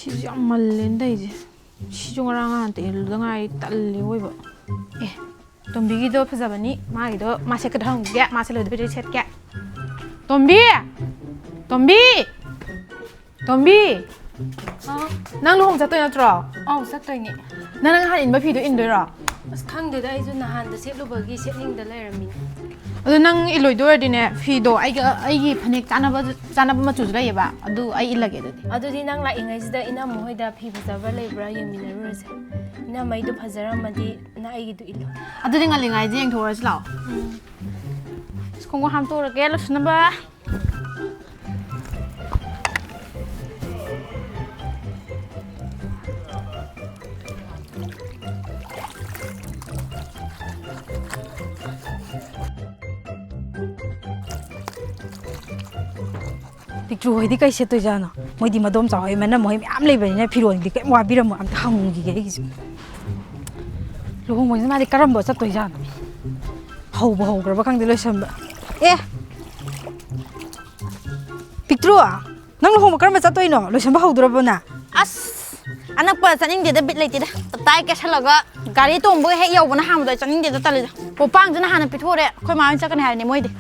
시지 안 말린다 이제 시중을 한테 일등아이 딸리 오이버 예 덤비기도 파자바니 마기도 마세크도 한게 마셀로도 비리 쳇게 덤비 nang luhong sa to na tro sa to ni nang han in ba phi do in do ra as khang de dai ju na han da set lu bagi set ning da lai ramin adu nang iloi do di ne phi do ai gi phanek chana ba ma chu lai ba adu ai ilage de adu di nang la ingai da ina mo hoi da phi ba ba lai bra yem min ru se ina mai do phajara ma di na ai gi du ilo adu ding ali ngai jeng thora si lao skong ko ham to ra ke lo sna ba Picture hoy di kai se to jana moi di madom cha hoy mana moi am lei bai ne phiron di kai wa biram am ta hang gi ge gi luhong moi ma di karam bo cha to jana hau gra ba khang di loi sam ba e picture nang luhong karam ba cha to no loi sam ba hau dura ba na as anak pa chaning de bit leiti da tai ke thalaga gari tong bo he yau bana ham do chaning de ta le po pang jana hana pithore khoi ma cha kan ha ni moi de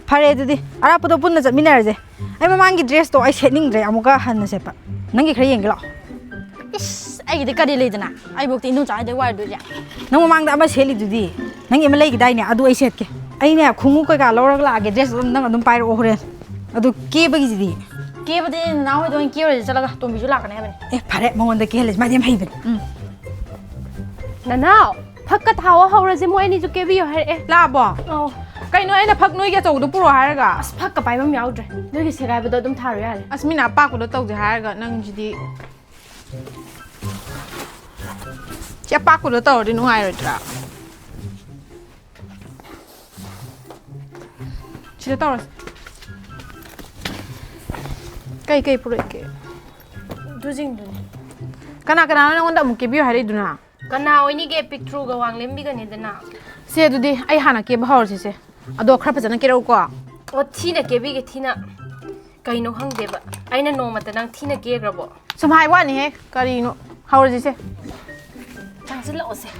phare du di ara pu do pun na chat minar je ai mamang gi dress to ai setting dre amuka han na se pa nang gi khare yeng gi la is ai gi de ka de le dana ai bok ti nu cha de wa do ja nang mamang da ama seli du di nang em lei gi dai ne adu ai set ke ai ne khungu ko ga lor la ge dress nang adum pai ro hore adu ke ba gi di ke ba de na ho do ke ro chala ga tom bi ju la ka ne ba e phare mongon da ke le ma dem hai ben na now phak ka thawa hawra je moi ni ju ke bi yo ha e la bo oh kai no ai na phak noi ge chou du puro ha ga as phak ka pai bam yaw dre do gi se gai ba do dum tharu ya le asmina pa ko do tau je ha ga nang ji di che pa ko do tau di nu hai ro tra chi tau kai puro ke du jing du kana nang onda mu ke bi ha ri du na kana oi ni ge picture ga wang lem bi ga ni da na se du di ai hana ke ba hor se ado khra pa jana ke ro ko o thina ke bi ge thina kai no hang de ba aina no mata nang thina ke gra bo sum hai wa ni he kari no hor ji se tang se la o se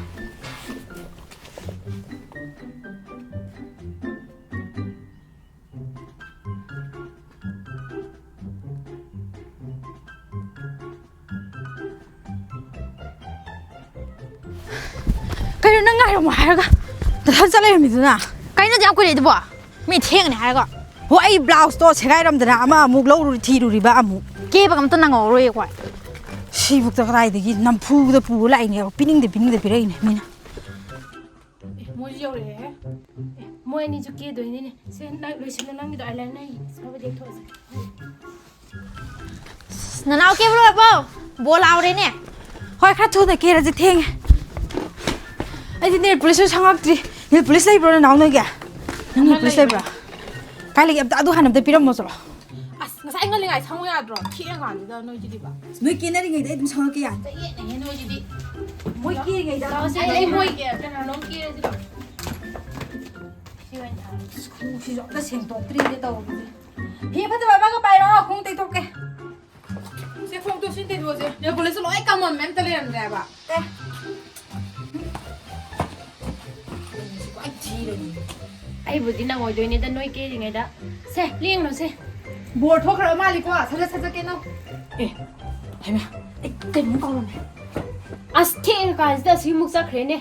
kai no nang ai ro ma ha ga da than cha lai mi du na kai na jam ko le de bo mi theng ne ha ga ho ai blouse to se gai ram da ama amuk lo ru thi ru ri ba amu ke ba kam ta nang ro ye kwa si buk ta rai de gi nam phu da pu lai ne pining de pi rai ne mina mo ji yo re mo ni ju ke do ni ne se na lo se nang do ai la nai sa ba de tho se na naw ke bro bo bo law re ne hoi kha thu da ke ra ji theng ai di ne police sangak tri ne police lai bro na naw na ga nang ni police lai bro kai le ab adu hanam de piram mo chlo as na sai ngal ngai sang ya dro thi ang an da no ji di ba noi ke na ri ngai de dum sangak ke ya ta ye ne no ji di moi ke ngai da la se ai moi ke ta na no ke ji ba si wan ta khu si jo da seng tok tri de tau hi pha ba ga pai ro khung tai tok ke se khung tu sin te do je ne police lo ai kam mem ta le ran da ba ai bu di na ngoi do ni da noi ke ji ngai da se lieng no se bor thok ra ma li ko sa sa ke no e hai ma ai kai mu ka lo me as the ka da si muk sa khre ne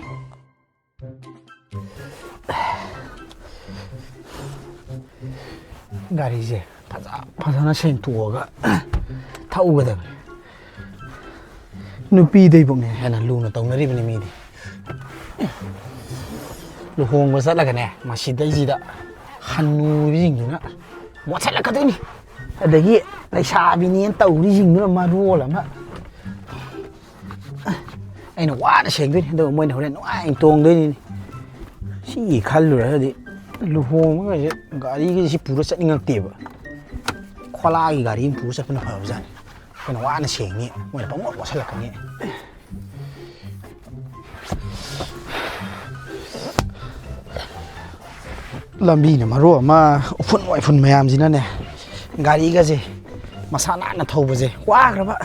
gari je phajana sen tuoga thau ga da nupi dei bong ne hana lu na tong na ri bani mi di luhong ba sat la ka ne ma si dai ji da hanu ri jing na mo sat la ka doi ni adagi lai sa bi ni en tau ri jing na ma ro la ma ai na wa na seng doi do mo ne horen ai tong doi ni si khal lu ra di luhong ma je gari gi si pura sat ngak te ba khola gi gari pu sa puna pha jan kana wa na seng ni mo na pa mo wa sa la ka ni lambi na maro ma phun wai phun mayam jina ne gari ga je masana na thau ba je wa gra ba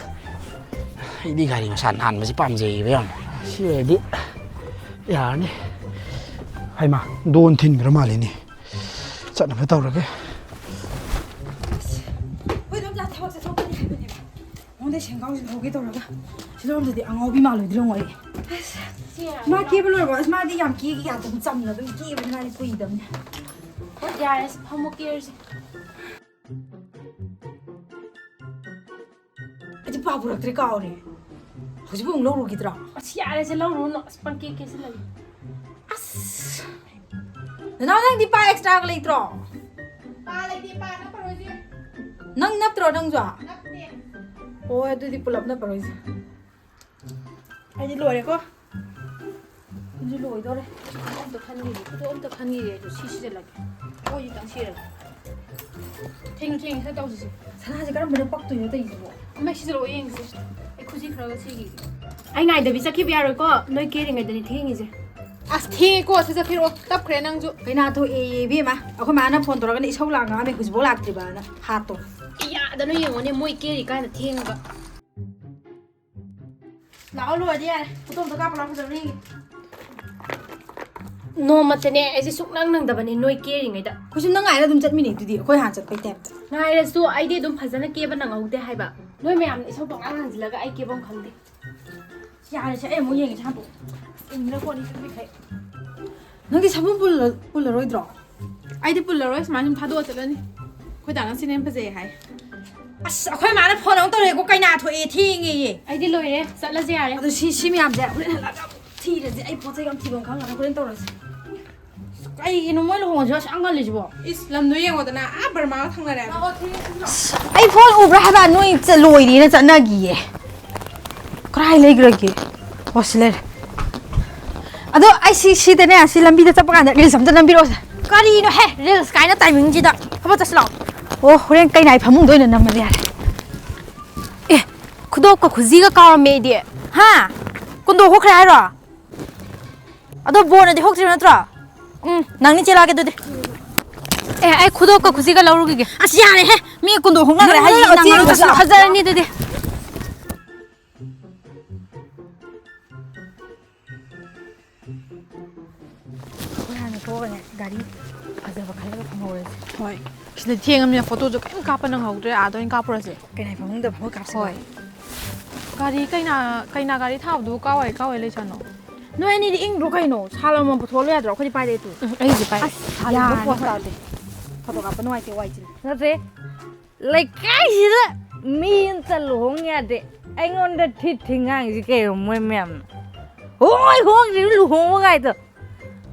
ꯑꯩꯗꯤ ꯒꯥꯔꯤ ꯃꯁꯥ ꯅꯥꯟꯕꯁꯤ ꯄꯥꯝꯖꯩꯌꯦꯕ ꯌꯥꯝ ꯁꯤ ꯑꯣꯏꯔꯗꯤ ꯌꯥꯔꯅꯤ ꯍꯩꯃꯥ ꯗꯣꯟ ꯊꯤꯟꯈ꯭ꯔ ꯃꯥꯜꯂꯦꯅꯦ ꯆꯠꯅꯕ ꯇꯧꯔꯒꯦ ꯍꯣꯏꯗꯣꯝꯆꯥ ꯊꯕꯛ ꯆꯠꯊꯣꯛꯀꯅꯤ ꯍꯥꯏꯕꯅꯦꯕ ꯃꯉꯣꯟꯗ ꯁꯦꯡꯒꯥꯎꯁꯤ ꯂꯧꯒꯦ ꯇꯧꯔꯒ ꯁꯤꯂꯣꯝꯗꯗꯤ ꯑꯉꯥꯎꯕꯤ ꯃꯥꯜꯂꯣꯏꯗ꯭ꯔꯣ ꯑꯩ ꯃꯥ ꯀꯦꯕ ꯂꯣꯏꯔꯕ ꯑꯁ ꯃꯥꯗꯤ ꯌꯥꯝ ꯀꯦꯒꯤ ꯌꯥꯗꯕ ꯆꯝꯅ ꯑꯗꯨꯝ ꯀꯦꯕꯅꯤ ꯃꯥꯗꯤ ꯀꯨꯏꯗꯕꯅꯤ ꯍꯣꯏ ꯌꯥꯔꯦ ꯐꯝꯃꯨ ꯀꯦꯔꯁꯤ ꯑꯩꯗꯤ ꯄꯥꯎ ꯄꯨꯔꯛꯇ꯭ꯔꯦ ꯀꯥꯎꯔꯦ ꯍꯧꯖꯤꯛꯄꯨ ꯑꯃꯨꯛ ꯂꯧꯔꯨꯈꯤꯗ꯭ꯔꯣ ꯑꯁ ꯌꯥꯔꯦꯁꯦ ꯂꯧꯔꯨꯅꯨ ꯑꯁ ꯄꯪꯀꯦ ꯀꯦꯁꯤꯜꯂꯒꯦ ꯑꯁ ꯅꯅꯥꯎ ꯅꯪꯗꯤ ꯄꯥ ꯑꯦꯛꯁꯇ꯭ꯔꯥꯒ ꯂꯩꯇ꯭ꯔꯣ ꯄꯥ ꯂꯩꯇꯦ ꯄꯥ ꯅꯞꯄꯔꯣꯏꯁꯦ ꯅꯪ ꯅꯞꯇ꯭ꯔꯣ ꯅꯪꯁꯨ ꯅꯞꯇꯦ ꯍꯣꯏ ꯑꯗꯨꯗꯤ ꯄꯨꯂꯞ ꯅꯞꯄꯔꯣꯏꯁꯦ ꯑꯩꯗꯤ ꯂꯣꯏꯔꯦꯀꯣ ꯑꯩꯁꯨ ꯂꯣꯏꯗꯣꯔꯦ ꯑꯝꯇ ꯈꯟꯈꯤꯒꯦ ꯈꯨꯗꯣ ꯑꯝꯇ ꯈꯟꯈꯤꯒꯦ ꯑꯩꯁꯨ ꯁꯤ ꯁꯤꯖꯤꯜꯂꯒꯦ ꯈꯣꯏꯁꯤꯇꯪ ꯁꯤꯔꯒꯦ ꯊꯦꯡꯉ ꯁꯤꯗ ꯇꯧꯁꯤꯁꯦ ꯁꯅꯥꯁꯦ ꯀꯔꯝꯕꯅ ꯄꯛꯇꯣꯏꯅꯣ ꯇꯧꯔꯤꯁꯤꯕꯣ ꯑꯃ ꯁꯤꯖꯤꯜꯂꯛꯑꯣ ꯌꯦꯡꯁꯦ ꯑꯩ ꯈꯨꯖꯤ ꯈꯔꯒ ꯁꯤꯒꯤ ꯑꯩ ꯉꯥꯏꯗꯕꯤ ꯆꯠꯈꯤꯕ ꯌꯥꯔꯣꯏꯀꯣ ꯅꯣꯏ ꯀꯦꯔꯤꯉꯩꯗꯅꯤ ꯊꯦꯡꯉꯤꯁꯦ ꯑꯁ ꯊꯦꯡꯉꯦꯀꯣ ꯁꯠ ꯆꯠꯄꯤꯔꯛꯑꯣ ꯇꯞꯈ꯭ꯔꯦ ꯅꯪꯁꯨ ꯀꯩꯅꯥ ꯊꯣꯛꯑꯦ ꯏꯕꯦꯝꯃ ꯑꯩꯈꯣꯏ ꯃꯥꯅ ꯐꯣꯟ ꯇꯧꯔꯒꯅ ꯏꯁꯧ ꯂꯥꯡꯉꯛꯑꯝꯃꯦ ꯍꯧꯖꯤꯛꯐꯥꯎ ꯂꯥꯛꯇ꯭ꯔꯤꯕꯅ ꯍꯥꯠꯇꯣ ꯌꯥꯗꯅ ꯌꯦꯡꯉꯣꯅꯦ ꯃꯣꯏ ꯀꯦꯔꯤ ꯀꯥꯟꯗ ꯊꯦꯡꯉꯒ ꯂꯥꯛꯑꯣ ꯂꯣꯏꯔꯗꯤ ꯌꯥꯔꯦ ꯐꯣꯇꯣ ꯑꯝꯇ ꯀꯥꯞꯄ ꯂꯥꯛꯑꯣ ꯐꯖꯕ꯭ꯔ ꯌꯦꯡꯒꯦ ꯅꯣꯡꯃꯇꯅꯦ ꯑꯩꯁꯦ ꯁꯨꯛꯅꯪ ꯅꯪꯗꯕꯅꯦ ꯅꯣꯏ ꯀꯦꯔꯤꯉꯩꯗ ꯑꯩꯈꯣꯏꯁꯨ ꯅꯪ ꯉꯥꯏꯔ ꯑꯗꯨꯝ ꯆꯠꯃꯤꯟꯅꯩ ꯑꯗꯨꯗꯤ ꯑꯩꯈꯣꯏ ꯍꯥꯟꯅ ꯆꯠꯄꯩ ꯇꯥꯏꯞꯇ ꯉꯥꯏꯔꯁꯨ ꯑꯩꯗꯤ ꯑꯗꯨꯝ ꯐꯖꯅ ꯀꯦꯕ ꯅꯪꯍꯧꯗꯦ ꯍꯥꯏꯕ ꯅꯣꯏ ꯃꯌꯥꯝꯅ ꯏꯁꯧ ꯄꯪꯂꯥꯡ ꯂꯥꯡꯁꯤꯜꯂꯒ ꯑꯩ ꯀꯦꯕꯝ ꯈꯪꯗꯦ ꯌꯥꯔꯦꯁꯦ ꯑꯩ ꯑꯃꯨꯛ ꯌꯦꯡꯒꯦ ꯁꯥꯟꯇꯣ ꯏꯟꯅ ꯄꯣꯠꯅꯤ ꯈꯪꯕꯤꯈꯩ ꯅꯪꯗꯤ ꯁꯥꯕꯨꯝ ꯄꯨꯜꯂꯔꯣꯏꯗ꯭ꯔꯣ ꯑꯩꯗꯤ ꯄꯨꯜꯂꯔꯣꯏ ꯁꯨꯃꯥꯏꯅ ꯁꯨꯝ ꯊꯥꯗꯣꯛꯑ ꯆꯠꯂꯅꯤ ꯑꯩꯈꯣꯏ ꯗꯥꯅ ꯁꯤꯅ ꯍꯦꯟꯅ ꯐꯖꯩ ꯍꯥꯏ ꯑꯁ ꯑꯩꯈꯣꯏ ꯃꯥꯅ ꯐꯣꯟ ꯑꯃꯨꯛ ꯇꯧꯔꯛꯑꯦꯀꯣ ꯀꯩꯅꯥ ꯊꯣꯛꯑꯦ ꯊꯦꯡꯉꯦꯌꯦ ꯑꯩꯗꯤ ꯂꯣꯏꯔꯦ ꯆꯠꯂꯁꯦ ꯌꯥꯔꯦ ꯑꯗꯣ ꯁꯤ ꯃꯌꯥꯝꯁꯦ ꯍꯣꯔꯦꯟ ꯍꯜꯂꯛꯑꯒ ꯊꯤꯔꯁꯦ ꯑꯩ ꯄꯣꯠ ꯆꯩ ꯌꯥꯝ ꯊꯤꯕꯝ ꯈꯪꯉꯔꯣꯏ ꯍꯣꯔꯦꯟ ꯇꯧꯔꯁꯦ ꯀꯩꯒꯤꯅꯣ ꯃꯣꯏ ꯂꯨꯍꯣꯡꯉꯁꯨ ꯑꯁ ꯉꯜꯂꯤꯁꯤꯕꯣ ꯏꯁ ꯂꯝꯗꯣ ꯌꯦꯡꯉꯣꯗꯅ ꯑꯥ ꯕꯔꯃꯥꯒ ꯊꯪꯅꯔꯦ ꯑꯩ ꯐꯣꯟ ꯎꯕ꯭ꯔꯥ ꯍꯥꯏꯕ ꯅꯣꯏ ꯂꯣꯏꯔꯦꯅ ꯆꯠꯅꯈꯤꯌꯦ ꯀꯔꯥꯏ ꯂꯩꯈ꯭ꯔꯒꯦ ꯑꯣ ꯁꯤ ꯂꯩꯔꯦ ꯑꯗꯣ ꯑꯩ ꯁꯤꯗꯅꯦ ꯁꯤ ꯂꯝꯕꯤꯗ ꯆꯠꯄ ꯀꯥꯟꯗ ꯔꯤꯜꯁ ꯑꯝꯇ ꯅꯝꯕꯤꯔꯛꯑꯣꯁꯦ ꯀꯔꯤꯅꯣ ꯍꯦ ꯔꯤꯜꯁ ꯀꯥꯏꯅ ꯇꯥꯏꯃꯤꯡꯁꯤꯗ ꯊꯕꯛ ꯆꯠꯁꯤ ꯂꯥꯛꯑꯣ ꯑꯣ ꯍꯣꯔꯦꯟ ꯀꯩꯅꯥꯏ ꯐꯃꯨꯡꯗ ꯑꯣꯏꯅ ꯅꯝꯃꯗꯤ ꯌꯥꯔꯦ ꯑꯦ ꯈꯨꯗꯣꯞꯀ ꯈꯨꯖꯤꯒ ꯀꯥꯎꯔꯝꯃꯦ ꯑꯩꯗꯤ ꯍꯥ ꯀꯨꯟꯗꯣ ꯍꯣꯈ꯭ꯔꯦ ꯍꯥꯏꯔꯣ ꯑꯗꯣ ꯕꯣꯔꯅꯗꯤ ꯍꯣꯛꯇ꯭ꯔꯤꯕ ꯅꯠꯇ꯭ꯔꯣ ꯅꯪꯅꯤ ꯆꯦꯜꯂꯛꯑꯒꯦ ꯑꯗꯨꯗꯤ ꯑꯦ ꯑꯩ ꯈꯨꯗꯣꯞꯀ ꯈꯨꯖꯤꯒ ꯂꯧꯔꯨꯈꯤꯒꯦ ꯑꯁ ꯌꯥꯔꯦꯍꯦ ꯃꯤ ꯀꯨꯟꯗꯣ ꯍꯣꯡꯅꯈ꯭ꯔꯦ ꯅꯪ ꯍꯌꯦꯡ ꯆꯦꯜꯂꯨ ꯅꯪ ꯆꯠꯂꯣ. ꯐꯖꯔꯅꯤ ꯑꯗꯨꯗꯤ ꯑꯩꯈꯣꯏ ꯍꯥꯟꯅ ꯊꯣꯛꯑꯒꯅꯦ ꯒꯥꯔꯤ ꯐꯖꯕ ꯈꯜꯂꯒ ꯐꯝꯍꯧꯔꯁꯦ ꯍꯣꯏ ꯁꯤꯗ ꯊꯦꯡꯉꯝꯅꯤꯅ ꯐꯣꯇꯣꯁꯨ ꯀꯔꯤꯝ ꯀꯥꯞꯄ ꯅꯪꯍꯧꯗ꯭ꯔꯦ ꯑꯥꯗ ꯑꯣꯏꯅ ꯀꯥꯞꯄꯨꯔꯁꯦ ꯀꯩꯅꯥꯏ ꯐꯃꯨꯡꯗ ꯐꯝꯃ ꯀꯥꯞꯁꯤꯀꯣ ꯍꯣꯏ ꯒꯥꯔꯤ ꯀꯩꯅꯥ ꯒꯥꯔꯤ ꯊꯥꯕꯗꯨ ꯀꯥꯋꯥꯏ ꯂꯩꯁꯥꯅꯣ ꯅꯣꯏ ꯑꯅꯤꯗꯤ ꯏꯪꯗ꯭ꯔꯣ ꯀꯩꯅꯣ ꯁꯥꯜ ꯑꯃꯃꯝ ꯄꯨꯊꯣꯛꯍꯜꯂꯣ ꯌꯥꯗ꯭ꯔꯣ ꯑꯩꯈꯣꯏꯗꯤ ꯄꯥꯏꯔꯛꯑꯦ ꯇꯨ ꯑꯩꯁꯦ ꯄꯥꯏꯔꯦ ꯑꯁ ꯁꯥꯜꯗꯣ ꯄꯣꯁ ꯇꯥꯗꯦ ꯐꯣꯇꯣ ꯀꯥꯞꯄ ꯅꯨꯡꯉꯥꯏꯇꯦ ꯋꯥꯏ ꯆꯤꯜꯂꯦ ꯅꯠꯇꯦ ꯂꯩꯀꯥꯏꯁꯤꯗ ꯃꯤ ꯑꯃꯇ ꯂꯨꯍꯣꯡ ꯌꯥꯗꯦ ꯑꯩꯉꯣꯟꯗ ꯊꯤ ꯉꯥꯡꯉꯤꯁꯤ ꯀꯩꯅꯣ ꯃꯣꯏ ꯃꯌꯥꯝꯅ ꯍꯣꯡꯗ꯭ꯔꯤ ꯂꯨꯍꯣꯡꯕ ꯀꯥꯏꯗꯣ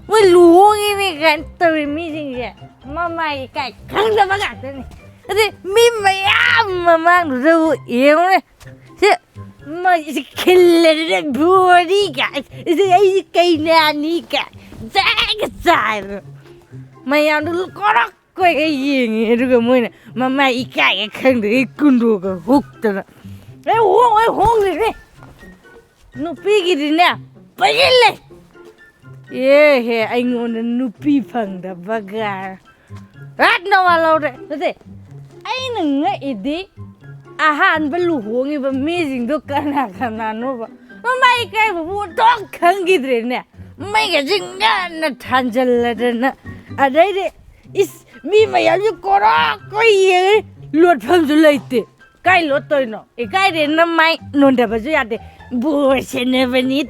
ꯃꯣꯏ ꯂꯨꯍꯣꯡꯉꯤꯅꯦ ꯀꯥꯏꯅ ꯇꯧꯔꯤ ꯃꯤꯁꯤꯡꯁꯦ ꯃꯃꯥꯏ ꯏꯀꯥꯏ ꯈꯪꯗꯕ ꯉꯥꯛꯇꯅꯤ ꯑꯗꯩ ꯃꯤ ꯃꯌꯥꯝ ꯃꯃꯥꯡꯗꯨꯗꯕꯨ ꯌꯦꯡꯉꯨꯅꯦ ꯁꯤ ꯈꯤꯜꯂꯗꯅ ꯕꯣꯔꯤ ꯀꯥꯏ ꯑꯩꯁꯤ ꯀꯩꯅꯥꯅꯤ ꯀꯥꯏ ꯆꯥꯏꯒ ꯆꯥꯏꯗꯅ ꯃꯌꯥꯝꯗꯨ ꯀꯣꯔꯛ ꯀꯣꯏꯒ ꯌꯦꯡꯉꯦ ꯑꯗꯨꯒ ꯃꯣꯏꯅ ꯃꯃꯥꯏ ꯏꯀꯥꯏꯒ ꯈꯪꯗꯒꯩ ꯀꯨꯟꯗꯣꯒ ꯍꯨꯛꯇꯅ ꯑꯩ ꯍꯣꯡꯗ꯭ꯔꯤꯅꯦ ꯅꯨꯄꯤꯒꯤꯗꯤꯅꯦ ꯄꯩꯁꯤꯜꯂꯦ ꯑꯦꯍꯦ ꯑꯩꯉꯣꯟꯗ ꯅꯨꯄꯤ ꯐꯪꯗꯕꯒ ꯅꯋꯥ ꯂꯧꯔꯦ ꯅꯠꯇꯦ ꯑꯩꯅ ꯉꯛꯏꯗꯤ ꯑꯍꯥꯟꯕ ꯂꯨꯍꯣꯡꯉꯤꯕ ꯃꯤꯁꯤꯡꯗꯣ ꯀꯅꯥꯅꯣꯕ ꯃꯃꯥꯏ ꯏꯀꯥꯏꯕꯕꯨ ꯑꯗꯨꯝ ꯈꯪꯈꯤꯗ꯭ꯔꯦꯅꯦ ꯃꯩꯒꯁꯦ ꯉꯟꯅ ꯊꯥꯟꯖꯜꯂꯗꯅ ꯑꯗꯩꯗꯤ ꯏꯁ ꯃꯤ ꯃꯌꯥꯝꯁꯦ ꯀꯣꯔꯣꯛ ꯌꯦꯡꯉꯦ ꯂꯣꯠꯐꯝꯁꯨ ꯂꯩꯇꯦ ꯀꯥꯏ ꯂꯣꯠꯇꯣꯏꯅꯣ ꯏꯀꯥꯏꯗꯦꯅ ꯃꯥꯏ ꯅꯣꯟꯗꯕꯁꯨ ꯌꯥꯗꯦ ꯕꯣꯔ ꯁꯦꯟꯅꯕꯅꯤ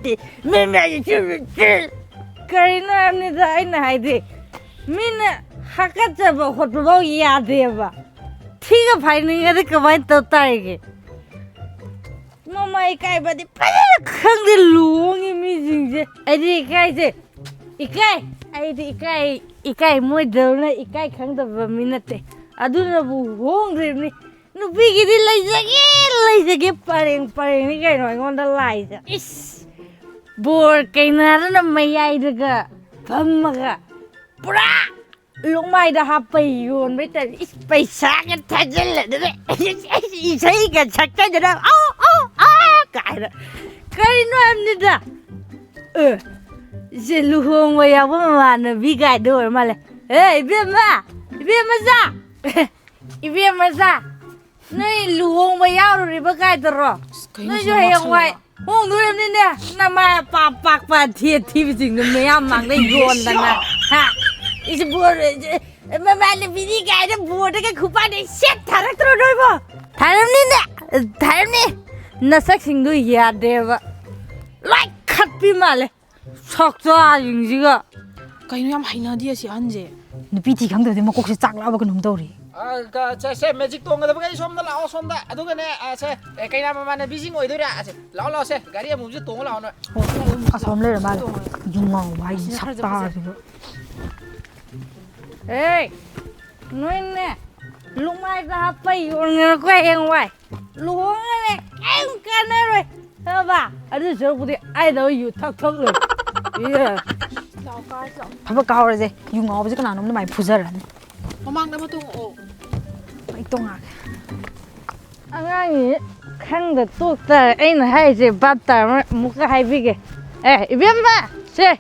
ꯀꯔꯤꯅꯣ ꯍꯥꯏꯕꯅꯤꯗ ꯑꯩꯅ ꯍꯥꯏꯗꯤ ꯃꯤꯅ ꯍꯥꯀꯠꯆꯕ ꯈꯣꯠꯄ ꯐꯥꯎ ꯌꯥꯗꯦꯕ ꯊꯤꯒ ꯐꯥꯏꯅꯤꯡꯉꯗꯤ ꯀꯃꯥꯏꯅ ꯇꯧ ꯇꯥꯔꯤꯒꯦ ꯃꯃꯥꯏ ꯏꯀꯥꯏꯕꯗꯤ ꯐꯖꯅ ꯈꯪꯗꯦ ꯂꯨꯍꯣꯡꯉꯤ ꯃꯤꯁꯤꯡꯁꯦ ꯑꯩꯗꯤ ꯏꯀꯥꯏꯁꯦ ꯑꯩꯗꯤ ꯏꯀꯥꯏ ꯃꯣꯏꯗꯧꯅ ꯏꯀꯥꯏ ꯈꯪꯗꯕ ꯃꯤ ꯅꯠꯇꯦ ꯑꯗꯨꯅꯕꯨ ꯍꯣꯡꯗ꯭ꯔꯤꯕꯅꯤ ꯅꯨꯄꯤꯒꯤꯗꯤ ꯂꯩꯖꯒꯦ ꯄꯔꯦꯡꯅꯤ ꯀꯩꯅꯣ ꯑꯩꯉꯣꯟꯗ ꯂꯥꯏꯁꯦ ꯏꯁ ꯕꯣꯔ ꯀꯩꯅꯥꯗꯅ ꯃꯌꯥꯏꯗꯒ ꯐꯝꯃꯒ ꯄꯨꯔꯥ ꯂꯣꯡꯃꯥꯏꯗ ꯍꯥꯞꯄ ꯌꯣꯟꯕꯩ ꯇꯥꯏꯞ ꯏꯁ ꯄꯩꯁꯥꯒ ꯊꯥꯖꯤꯜꯂꯗꯅ ꯏꯁꯩꯒ ꯁꯛꯆꯗꯅ ꯀꯥꯏꯅ ꯀꯔꯤꯅꯣ ꯍꯥꯏꯕꯅꯤꯗ ꯏꯆꯦ ꯂꯨꯍꯣꯡꯕ ꯌꯥꯎꯕ ꯃꯃꯥꯟꯅꯕꯤ ꯀꯥꯏꯗ ꯑꯣꯏꯔ ꯃꯥꯜꯂꯦ ꯏꯕꯦꯝꯃ ꯏꯕꯦꯝ ꯃꯆꯥ Nay luhong ba yaw ri ba kai dro. Nay jo hayang wai. Hong du ni ne. Na ma pak pa thi bi jing ne mayam mang dai gon da na. Ha. Is bor ma ma le bi ni kai da bor da ka khupa dai set tharak tro doi ba. Tharam ni ne. Tharam ni. Na sak sing du ya de ba. Lai khat pi ma le. Sok cha jing ji ga. Kaino yam hainadi asi anje. Nupi thi khang de ma kok se chak la ba kanum dori. 제 매직 동가다 보니까 somda lao somda 아도가네 제 kaina mamana busy ngoidora 제 lao lao 제 가리에 무지 동 lao no Asom le ma yung wai sak ta ju. Ê, nói nè, lúc mai ra bay người quay em ngoài, lúc này em cần rồi, sao bà, anh đi chơi bữa ai đâu yêu thắc thắc rồi, Papa kau ra je yung ba je kana nom na mai phujar ran. Mamang na matung o. Mai tong a. anh ấy khăn được tốt rồi, anh hay gì bắt tạm một cái hay bị cái, ê, biết mà, xe,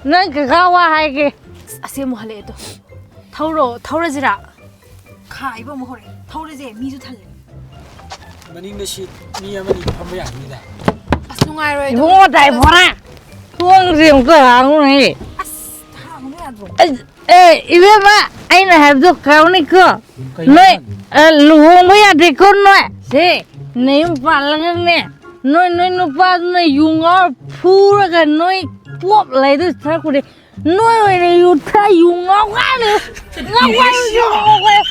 nó cái gạo hay cái, Ase mo hale to. Thau jira. Khai ba mo hore. Thau re je mi ju thal. 마닝 메시 미야마니 판매 아닙니다 As nungai roi. mua đại phá, tuông riêng cửa hàng này, Ta mo ya dro. ê, biết mà, anh là hợp tác cao này cơ. Nói luhong bây giờ thì con nói thế nếu phải là cái này nói nó phải nói dùng ngõ phu ra cái nói bóp lại được sao cũng đi nói rồi này dùng thay dùng ngõ quá nữa ngõ quá dùng ngõ quá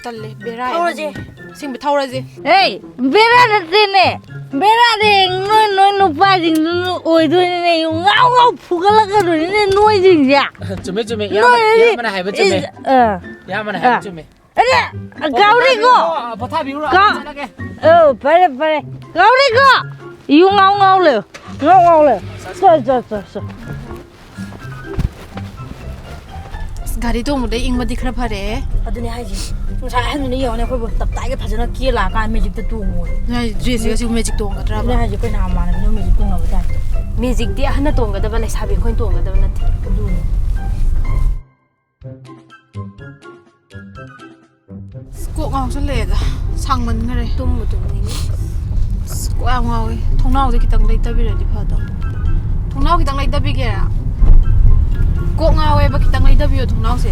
Talle berai. Thau raje. Sing be thau raje. ê biết ra là thế này biết ra thì nói nó phải gì nó ôi thôi này dùng ngõ ngõ phu cái là cái rồi này nói gì vậy 쯤에 야마나 하이버 쯤에 Ada, kau ni ko. 버타 비우라 Kau, pare. Kau ni ko. Iu ngau le. Ngau le. So. Gari to mu dei ing ma dikhra phare. Aduni hai ji. Tung sa han ni yo ne khoi bo tap tai ga phajana ki la ka magic ta tu mo. Na dress ga si magic tong ga tra Ne ba. hai ji ko na ma na no magic tu na ba ta. Magic di ahna tonga da ba lai sabi khoin tonga da ba nati. Du. Ko ngau sa le da. Sang man ngare. Tum mu tum ni. Ko ngau wi. Thongnau de kitang lei ta bi re di pha da. Thongnau kitang lei ta bi ge ra. Ko ngau we ba kitang lei ta bi yo thongnau se.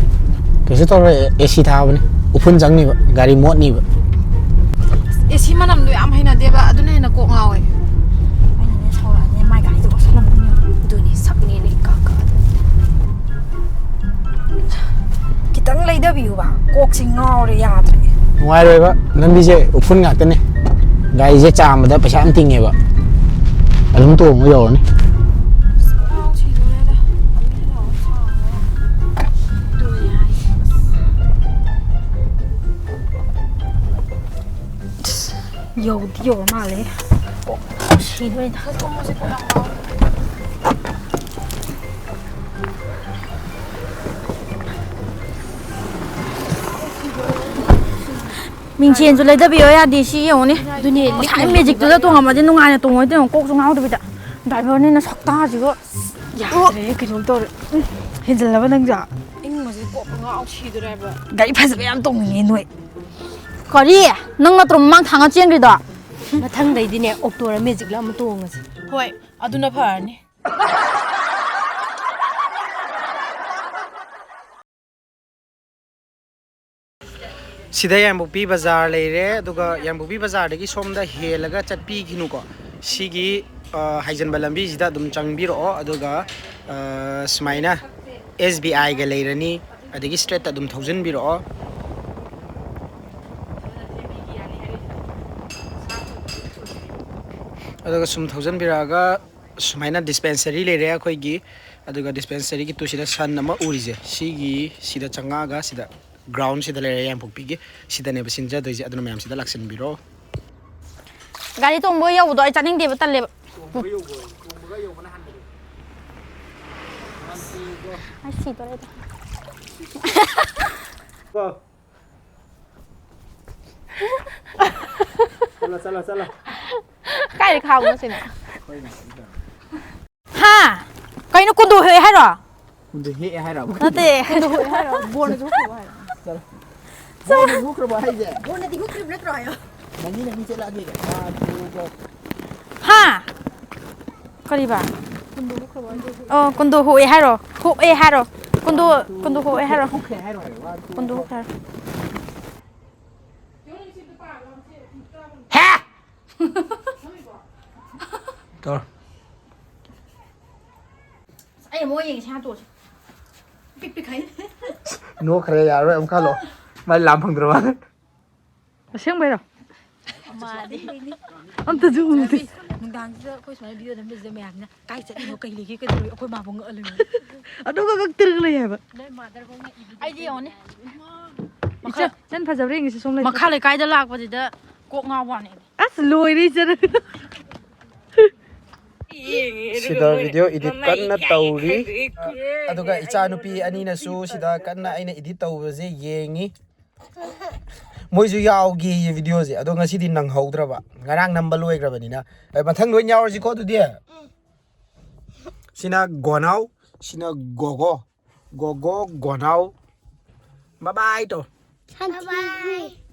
그래서 또 AC 타보네 오픈 장니 가리 못니 E si manam do am haina de ba aduna na ko ngau we. Ai ne sa ra ne mai ga ji ko sa lam ni. Du ni sak ni ni ka ka. Kitang lai da bi ba. Kok sing ngau re ya tre. 누아래가 남비제 오픈 같더네 가이제 짬마다 पैसा am 띵해봐 알음 또 뭐요네 Ngau chi do le da. Du ni hai. Yo di yo ma le. Shi doi na. Mình chen cho lấy da bi yo ya di shi yo ne. Du ni Sai magic tu da tu ma de nu ngai na tu ngoi de kok su ngau de bi da. Dai bo ne na sak ta ji go. Ya re ki nom to. Hin jal la ba nang ja. Ing ma si ko ngau chi do re ba. Gai pha sa yam tong ni noi. Có đi, nâng ngắt trộm mang thằng ở trên rồi đó. Mathang dai di ne October magic la mu tonga si. Hoi, aduna pharni. सिदा यांबुपी बाजार लेरे दुगा यांबुपी बाजार दगी सोमदा हेलगा चटपी गिनुको सिगी Huygens बलंबी जिदा दुम चंगबिरो अदुगा स्माइना SBI गा लेरनी अदगी straight ता दुम थाउजन बिरो अदुगा सुम थाउजन बिरागा स्माइना डिस्पेंसरी लेरे अखोइगी अदुगा डिस्पेंसरी की तुसिदा सन नमा उरिजे सिगी सिदा चंगागा सिदा ground sida le yang pokpigi sida ne basinja doji aduna mayam sida laksin biro Gari tông bơi yêu đội chắn đi bắt tay ai xì tôi đây salah cái này không nó xin nè ha cái nó côn đồ hơi hay rồi unde he hai ra nó tệ Buồn chú của phone ꯍꯨꯈ꯭ꯔꯕ ꯍꯥꯏꯁꯦ ꯐꯣꯟꯗꯗꯤ ꯍꯨꯛꯈ꯭ꯔꯤꯕ ꯅꯠꯇ꯭ꯔꯣ ꯍꯥꯏꯌꯣ ꯅꯪꯒꯤ ꯆꯠꯂꯛꯑꯒꯦ 1 2 go ꯍꯥ ꯀꯔꯤꯕ ꯀꯨꯟꯗꯣ ꯍꯣꯛꯑꯦ ꯍꯥꯏꯔꯣ ꯍꯣꯛꯑꯦ ꯍꯥꯏꯔꯣ ꯀꯨꯟꯗꯣ ꯍꯣꯛꯑꯦ ꯍꯥꯏꯔꯣ ꯍꯨꯈ꯭ꯔꯦ ꯍꯥꯏꯔꯣ 1 2 ꯀꯨꯟꯗꯣ ꯍꯣꯛꯑꯦ ꯍꯥꯏꯔꯣ ꯇꯧꯔꯣ ꯑꯩ ꯑꯃꯨꯛ ꯌꯦꯡꯉꯦ ꯁꯥ ꯇꯣꯛꯑꯁꯤ ꯄꯤꯛ ꯄꯤꯛꯈꯩ ꯅꯣꯛꯈ꯭ꯔꯦ ꯌꯥꯔꯣꯏ ꯑꯃꯨꯛ ꯈꯜꯂꯣ ꯃꯥ ꯂꯥꯝ ꯐꯪꯗ꯭ꯔꯕ ꯑꯁꯦꯡꯕꯩꯔꯣ ꯃꯥꯗꯤ ꯑꯝꯇꯁꯨ ꯎꯗꯦ ꯅꯨꯡꯗꯥꯡꯁꯤꯗ ꯑꯩꯈꯣꯏ ꯁꯨꯃꯥꯏꯅ ꯚꯤꯗꯤꯑꯣ ꯅꯝꯕꯁꯤꯗ ꯃꯌꯥꯝꯁꯤꯅ ꯀꯥꯏ ꯆꯠꯂꯤꯅꯣ ꯀꯩ ꯂꯩꯒꯦ ꯀꯩꯗꯧꯔꯤ ꯑꯩꯈꯣꯏ ꯃꯥꯕꯨ ꯉꯛꯑꯂꯩꯃꯤ ꯑꯗꯨꯒ ꯀꯛꯇꯔꯒ ꯂꯩ ꯍꯥꯏꯕ ꯑꯩꯗꯤ ꯌꯦꯡꯉꯣꯅꯦ ꯏꯆꯟ ꯅꯪ ꯐꯖꯕ꯭ꯔꯥ ꯌꯦꯡꯉꯤꯁꯤ ꯁꯣꯝ ꯂꯩ ꯃꯈꯥ ꯂꯩꯀꯥꯏꯗ ꯂꯥꯛꯄꯁꯤꯗ ꯀꯣꯛ ꯉꯥꯎꯕ ꯋꯥꯅꯤ ꯑꯁ ꯂꯣꯏꯔꯦ ꯏꯆꯟ ꯁꯤꯗ ꯚꯤꯗꯤꯑꯣ ꯏꯗꯤꯠ ꯀꯟꯅ ꯇꯧꯔꯤ ꯑꯗꯨꯒ ꯏꯆꯥꯅꯨꯄꯤ ꯑꯅꯤꯅꯁꯨ ꯁꯤꯗ ꯀꯟꯅ ꯑꯩꯅ ꯏꯗꯤꯠ ꯇꯧꯕꯁꯦ ꯌꯦꯡꯉꯤ ꯃꯣꯏꯁꯨ ꯌꯥꯎꯒꯦ ꯚꯤꯗꯤꯑꯣꯁꯦ ꯑꯗꯣ ꯉꯁꯤꯗꯤ ꯅꯪꯍꯧꯗ꯭ꯔꯕ ꯉꯔꯥꯡ ꯅꯝꯕ ꯂꯣꯏꯈ꯭ꯔꯕꯅꯤꯅ ꯃꯊꯪ ꯂꯣꯏ ꯌꯥꯎꯔꯁꯤꯀꯣ ꯑꯗꯨꯗꯤ sina gonau sina gogo gogo gonau bye bye to bye bye